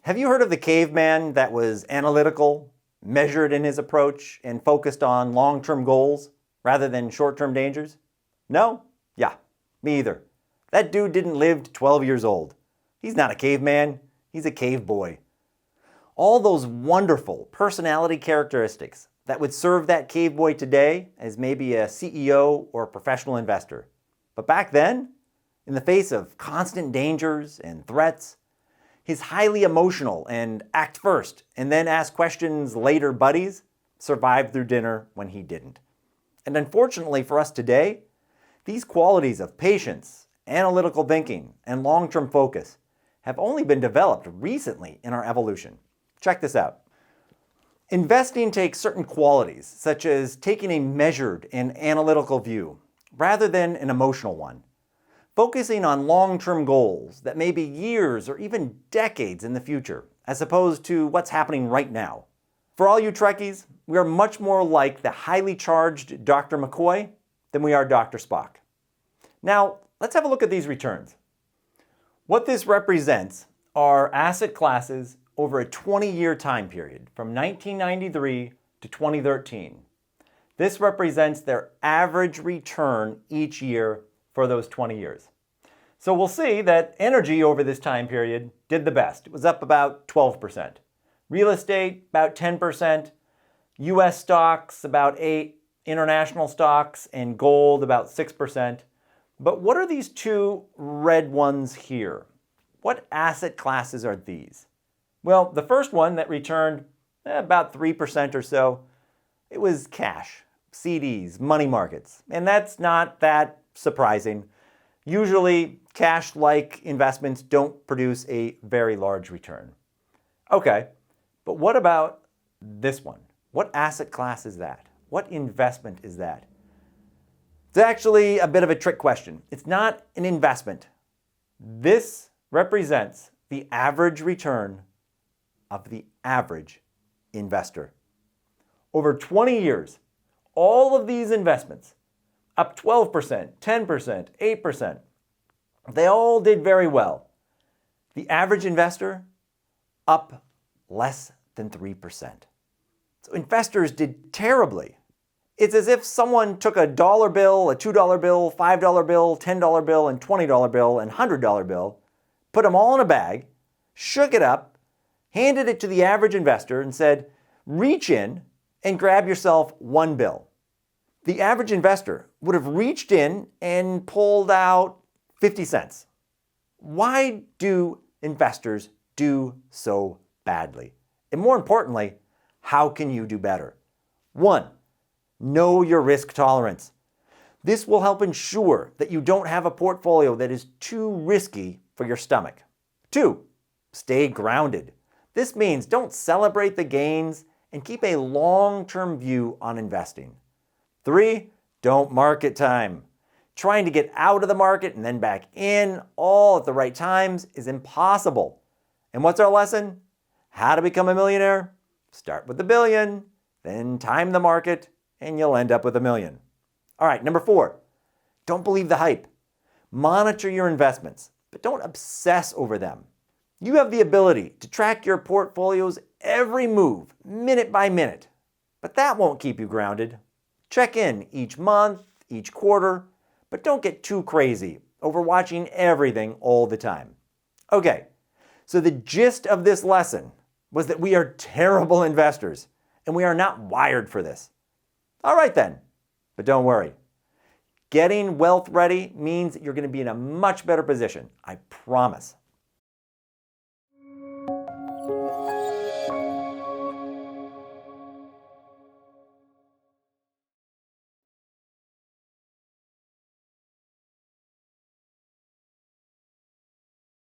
Have you heard of the caveman that was analytical, measured in his approach, and focused on long-term goals rather than short-term dangers? No? Yeah, me either. That dude didn't live to 12 years old. He's not a caveman, he's a cave boy. All those wonderful personality characteristics that would serve that cave boy today as maybe a CEO or a professional investor. But back then, in the face of constant dangers and threats, his highly emotional and act first and then ask questions later buddies survived through dinner when he didn't. And unfortunately for us today, these qualities of patience, analytical thinking, and long-term focus have only been developed recently in our evolution. Check this out. Investing takes certain qualities, such as taking a measured and analytical view, rather than an emotional one. Focusing on long-term goals that may be years or even decades in the future, as opposed to what's happening right now. For all you Trekkies, we are much more like the highly charged Dr. McCoy than we are Dr. Spock. Now, let's have a look at these returns. What this represents are asset classes over a 20-year time period, from 1993 to 2013. This represents their average return each year for those 20 years. So we'll see that energy over this time period did the best. It was up about 12%. Real estate, about 10%. US stocks, about 8%. International stocks and gold, about 6%. But what are these two red ones here? What asset classes are these? Well, the first one that returned about 3% or so, it was cash, CDs, money markets. And that's not that surprising. Usually, cash-like investments don't produce a very large return. Okay, but what about this one? What asset class is that? What investment is that? It's actually a bit of a trick question. It's not an investment. This represents the average return of the average investor. Over 20 years, all of these investments, up 12%, 10%, 8%, they all did very well. The average investor, up less than 3%. So investors did terribly. It's as if someone took a dollar bill, a $2 bill, $5 bill, $10 bill, and $20 bill, and $100 bill, put them all in a bag, shook it up, handed it to the average investor and said, reach in and grab yourself one bill. The average investor would have reached in and pulled out 50 cents. Why do investors do so badly? And more importantly, how can you do better? 1, know your risk tolerance. This will help ensure that you don't have a portfolio that is too risky for your stomach. 2, stay grounded. This means don't celebrate the gains and keep a long-term view on investing. 3, don't market time. Trying to get out of the market and then back in all at the right times is impossible. And what's our lesson? How to become a millionaire? Start with $1 billion, then time the market, and you'll end up with $1 million. All right, number 4, don't believe the hype. Monitor your investments, but don't obsess over them. You have the ability to track your portfolio's every move, minute by minute, but that won't keep you grounded. Check in each month, each quarter, but don't get too crazy over watching everything all the time. Okay, so the gist of this lesson was that we are terrible investors, and we are not wired for this. All right then, but don't worry. Getting wealth ready means that you're going to be in a much better position, I promise.